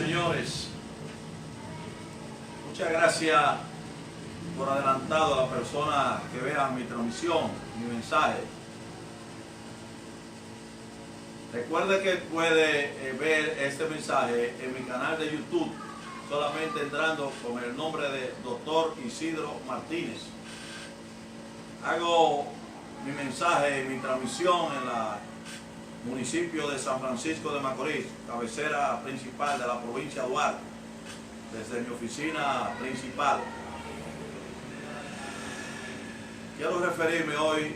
señores, muchas gracias por adelantado a las personas que vean mi transmisión, mi mensaje. Recuerde que puede ver este mensaje en mi canal de YouTube, solamente entrando con el nombre de Dr. Isidro Martínez. Hago mi mensaje, mi transmisión en el municipio de San Francisco de Macorís, cabecera principal de la provincia de Duarte, desde mi oficina principal. Quiero referirme hoy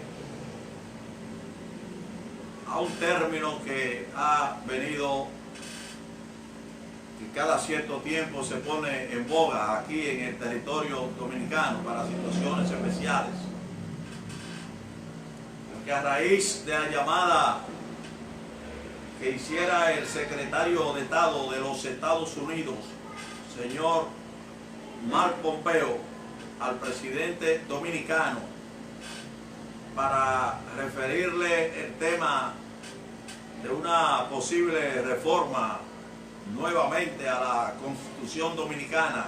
a un término que ha venido, que cada cierto tiempo se pone en boga aquí en el territorio dominicano para situaciones especiales. Porque a raíz de la llamada que hiciera el secretario de Estado de los Estados Unidos, señor Mike Pompeo, al presidente dominicano, para referirle el tema de una posible reforma nuevamente a la Constitución Dominicana,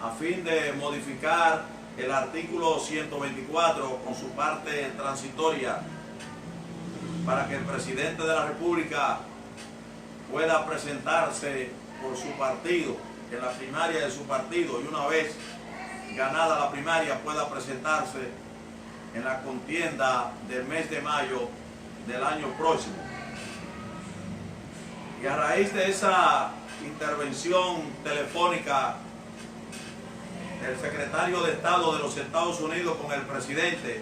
a fin de modificar el artículo 124 con su parte transitoria, para que el presidente de la República pueda presentarse por su partido, en la primaria de su partido, y una vez ganada la primaria pueda presentarse en la contienda del mes de mayo del año próximo. Y a raíz de esa intervención telefónica del secretario de Estado de los Estados Unidos con el presidente,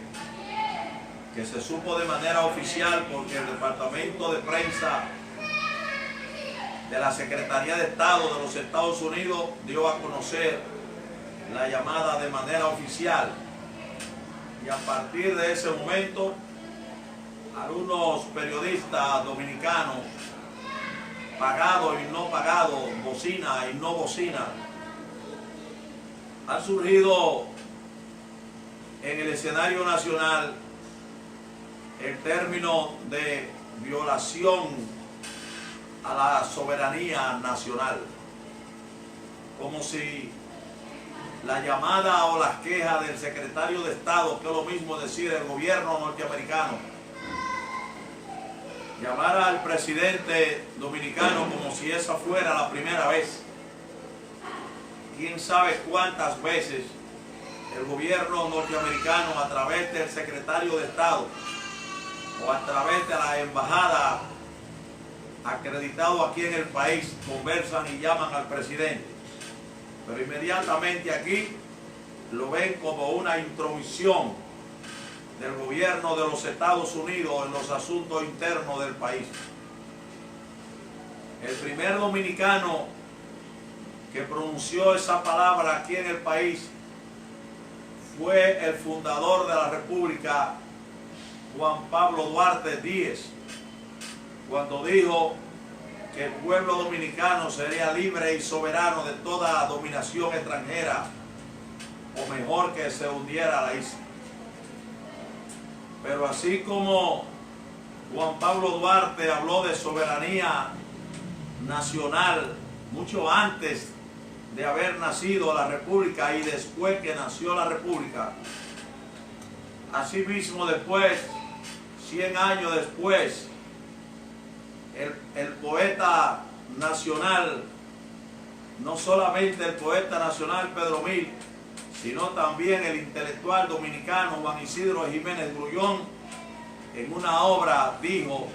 que se supo de manera oficial porque el departamento de prensa de la Secretaría de Estado de los Estados Unidos dio a conocer la llamada de manera oficial, y a partir de ese momento algunos periodistas dominicanos, pagados y no pagados, bocina y no bocina, han surgido en el escenario nacional el término de violación a la soberanía nacional, como si la llamada o las quejas del secretario de Estado, que es lo mismo decir el gobierno norteamericano, llamara al presidente dominicano como si esa fuera la primera vez. Quién sabe cuántas veces el gobierno norteamericano, a través del secretario de Estado o a través de la embajada acreditado aquí en el país, conversan y llaman al presidente, pero inmediatamente aquí lo ven como una intromisión del gobierno de los Estados Unidos en los asuntos internos del país. El primer dominicano que pronunció esa palabra aquí en el país fue el fundador de la República, Juan Pablo Duarte Díez, cuando dijo que el pueblo dominicano sería libre y soberano de toda dominación extranjera, o mejor, que se hundiera la isla. Pero así como Juan Pablo Duarte habló de soberanía nacional mucho antes de haber nacido la República y después que nació la República, asimismo después, 100 años después, el poeta nacional, no solamente el poeta nacional Pedro Mil, sino también el intelectual dominicano Juan Isidro Jiménez Grullón, en una obra dijo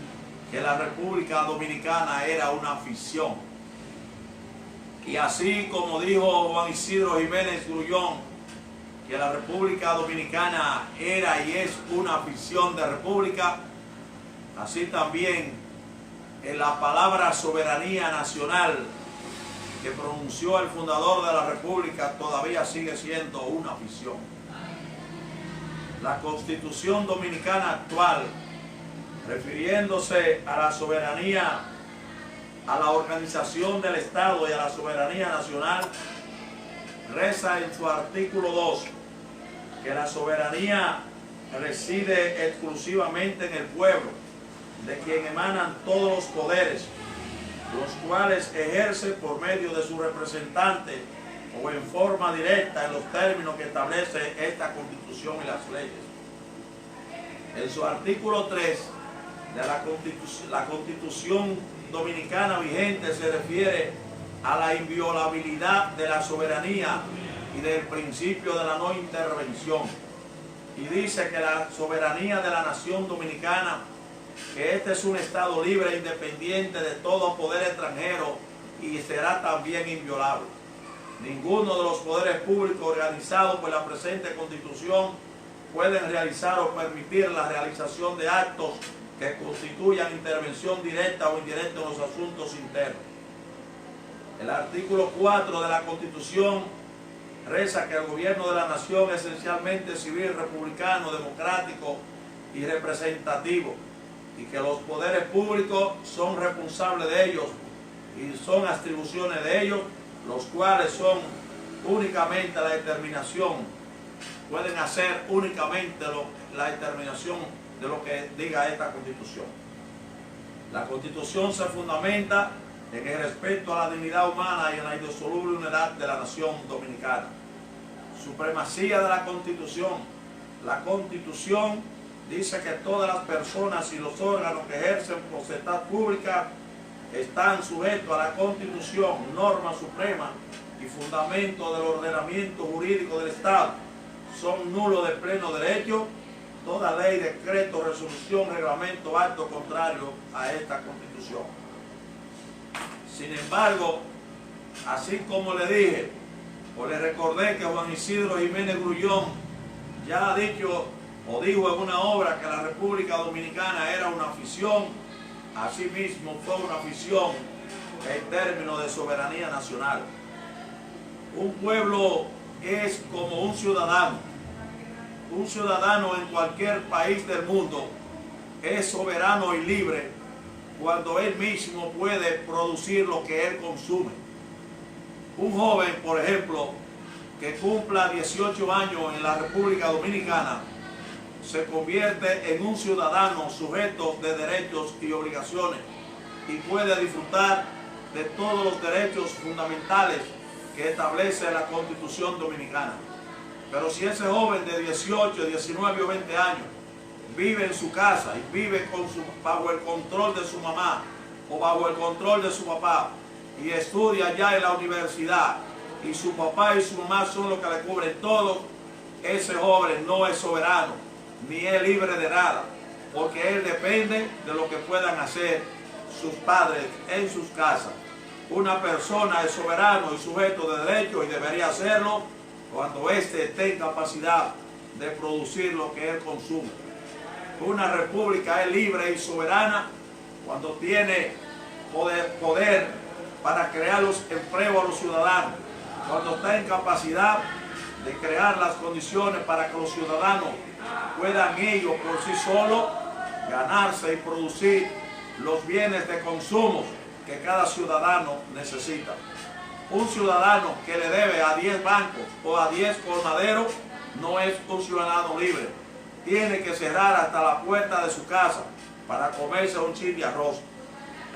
que la República Dominicana era una ficción. Y así como dijo Juan Isidro Jiménez Grullón que la República Dominicana era y es una ficción de república, así también en la palabra soberanía nacional que pronunció el fundador de la República todavía sigue siendo una ficción. La Constitución Dominicana actual, refiriéndose a la soberanía, a la organización del Estado y a la soberanía nacional, reza en su artículo 2 que la soberanía reside exclusivamente en el pueblo, de quien emanan todos los poderes, los cuales ejerce por medio de su representante o en forma directa en los términos que establece esta Constitución y las leyes. En su artículo 3 de la Constitución Dominicana vigente se refiere a la inviolabilidad de la soberanía y del principio de la no intervención, y dice que la soberanía de la nación dominicana, que este es un estado libre e independiente de todo poder extranjero y será también inviolable. Ninguno de los poderes públicos organizados por la presente Constitución pueden realizar o permitir la realización de actos que constituyan intervención directa o indirecta en los asuntos internos. El artículo 4 de la Constitución reza que el gobierno de la nación es esencialmente civil, republicano, democrático y representativo, y que los poderes públicos son responsables de ellos y son atribuciones de ellos, los cuales son únicamente la determinación, pueden hacer únicamente la determinación de lo que diga esta Constitución. La Constitución se fundamenta en el respeto a la dignidad humana y en la indisoluble unidad de la nación dominicana. Supremacía de la Constitución. La Constitución dice que todas las personas y los órganos que ejercen potestad pública están sujetos a la Constitución, norma suprema y fundamento del ordenamiento jurídico del Estado. Son nulos de pleno derecho toda ley, decreto, resolución, reglamento, acto contrario a esta Constitución. Sin embargo, así como le dije, o le recordé que Juan Isidro Jiménez Grullón ya ha dicho o dijo en una obra que la República Dominicana era una ficción, asimismo fue una ficción en términos de soberanía nacional. Un pueblo es como un ciudadano. Un ciudadano en cualquier país del mundo es soberano y libre cuando él mismo puede producir lo que él consume. Un joven, por ejemplo, que cumpla 18 años en la República Dominicana, se convierte en un ciudadano sujeto de derechos y obligaciones y puede disfrutar de todos los derechos fundamentales que establece la Constitución Dominicana. Pero si ese joven de 18, 19 o 20 años vive en su casa y vive bajo el control de su mamá o bajo el control de su papá y estudia ya en la universidad y su papá y su mamá son los que le cubren todo, ese joven no es soberano ni es libre de nada, porque él depende de lo que puedan hacer sus padres en sus casas. Una persona es soberano y sujeto de derecho y debería hacerlo cuando éste esté en capacidad de producir lo que él consume. Una república es libre y soberana cuando tiene poder para crear los empleos a los ciudadanos, cuando está en capacidad de crear las condiciones para que los ciudadanos puedan ellos por sí solos ganarse y producir los bienes de consumo que cada ciudadano necesita. Un ciudadano que le debe a 10 bancos o a 10 colmaderos no es un ciudadano libre. Tiene que cerrar hasta la puerta de su casa para comerse un chin de arroz.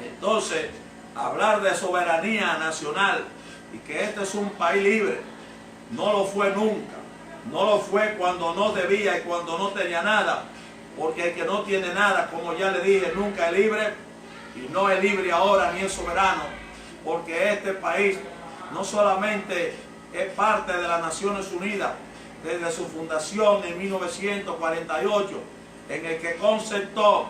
Entonces, hablar de soberanía nacional y que este es un país libre, no lo fue nunca. No lo fue cuando no debía y cuando no tenía nada, porque el que no tiene nada, como ya le dije, nunca es libre, y no es libre ahora ni es soberano, porque este país no solamente es parte de las Naciones Unidas desde su fundación en 1948, en el que concertó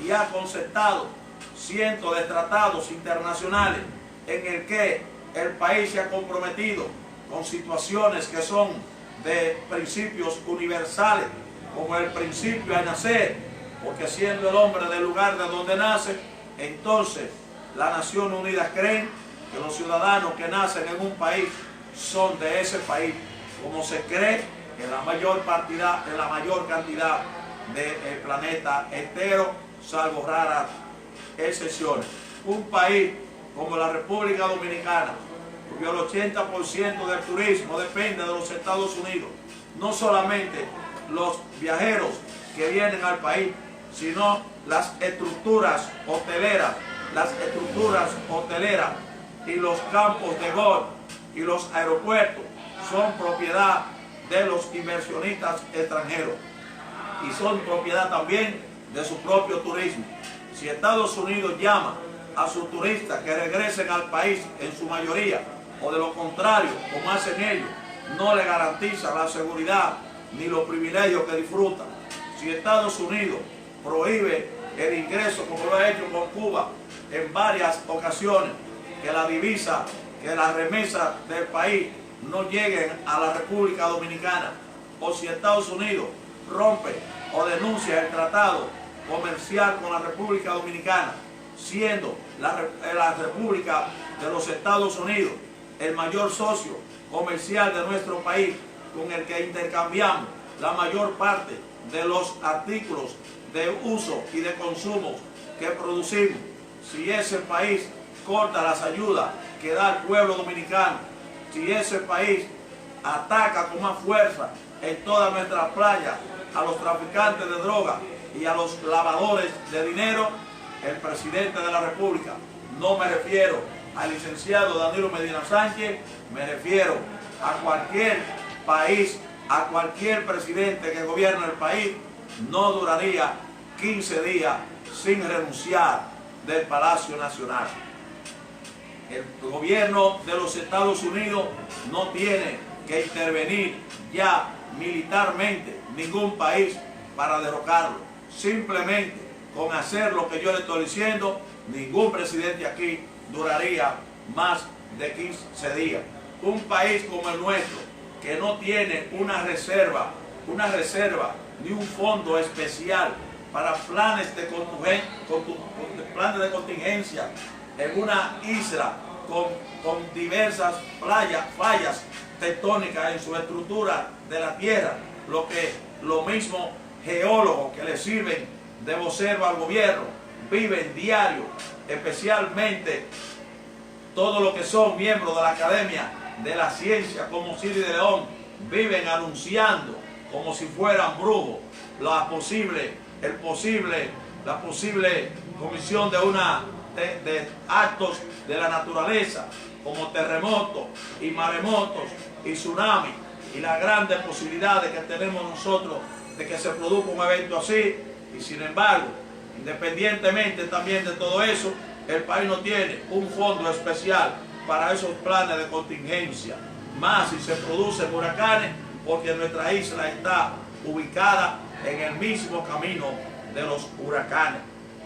y ha concertado cientos de tratados internacionales, en el que el país se ha comprometido con situaciones que son de principios universales, como el principio de nacer, porque siendo el hombre del lugar de donde nace, entonces las Naciones Unidas creen que los ciudadanos que nacen en un país son de ese país, como se cree en la mayor cantidad del planeta entero, salvo raras excepciones. Un país como la República Dominicana, cuyo el 80% del turismo depende de los Estados Unidos, no solamente los viajeros que vienen al país, sino las estructuras hoteleras las estructuras hoteleras y los campos de golf y los aeropuertos son propiedad de los inversionistas extranjeros y son propiedad también de su propio turismo. Si Estados Unidos llama a sus turistas que regresen al país en su mayoría, o de lo contrario, como hacen ellos, no le garantiza la seguridad ni los privilegios que disfrutan. Si Estados Unidos prohíbe el ingreso, como lo ha hecho con Cuba en varias ocasiones, que la divisa, que las remesas del país no lleguen a la República Dominicana, o si Estados Unidos rompe o denuncia el tratado comercial con la República Dominicana, siendo la República de los Estados Unidos el mayor socio comercial de nuestro país, con el que intercambiamos la mayor parte de los artículos de uso y de consumo que producimos. Si ese país corta las ayudas que da al pueblo dominicano, si ese país ataca con más fuerza en todas nuestras playas a los traficantes de droga y a los lavadores de dinero, el presidente de la República, no me refiero al licenciado Danilo Medina Sánchez, me refiero a cualquier país, a cualquier presidente que gobierne el país, no duraría 15 días sin renunciar del Palacio Nacional. El gobierno de los Estados Unidos no tiene que intervenir ya militarmente ningún país para derrocarlo. Simplemente con hacer lo que yo le estoy diciendo, ningún presidente aquí duraría más de 15 días. Un país como el nuestro, que no tiene una reserva ni un fondo especial para planes de contingencia en una isla con diversas fallas tectónicas en su estructura de la tierra, lo mismo geólogos que le sirven de vocero al gobierno viven diario, especialmente todos los que son miembros de la Academia de la Ciencia, como Ciri de León, viven anunciando como si fueran brujos la posible comisión de actos de la naturaleza, como terremotos y maremotos y tsunamis, y las grandes posibilidades que tenemos nosotros de que se produzca un evento así. Y sin embargo, independientemente también de todo eso, el país no tiene un fondo especial para esos planes de contingencia, más si se producen huracanes, porque nuestra isla está ubicada en el mismo camino de los huracanes.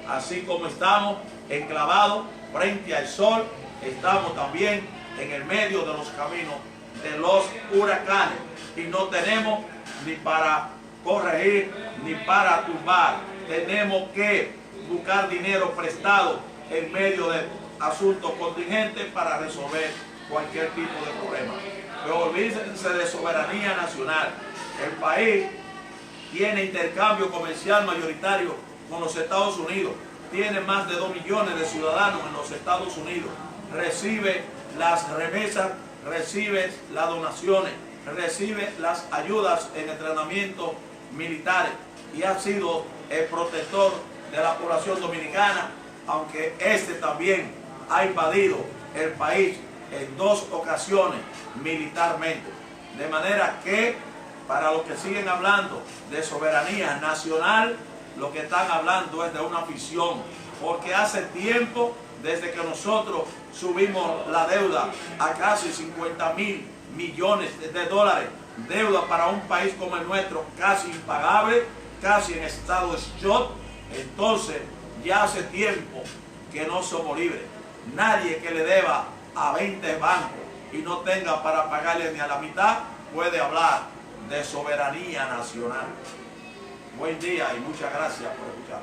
Así como estamos enclavados frente al sol, estamos también en el medio de los caminos de los huracanes, y no tenemos ni para corregir ni para tumbar. Tenemos que buscar dinero prestado en medio de asuntos contingentes para resolver cualquier tipo de problema. Pero olvídense de soberanía nacional. El país tiene intercambio comercial mayoritario con los Estados Unidos, tiene más de 2 millones de ciudadanos en los Estados Unidos, recibe las remesas, recibe las donaciones, recibe las ayudas en entrenamiento militares, y ha sido el protector de la población dominicana, aunque este también ha invadido el país en 2 ocasiones militarmente. De manera que, para los que siguen hablando de soberanía nacional, lo que están hablando es de una ficción, porque hace tiempo, desde que nosotros subimos la deuda a casi 50.000 millones de dólares, deuda para un país como el nuestro casi impagable, casi en estado de shock, entonces ya hace tiempo que no somos libres. Nadie que le deba a 20 bancos y no tenga para pagarle ni a la mitad puede hablar de soberanía nacional. Buen día y muchas gracias por escuchar.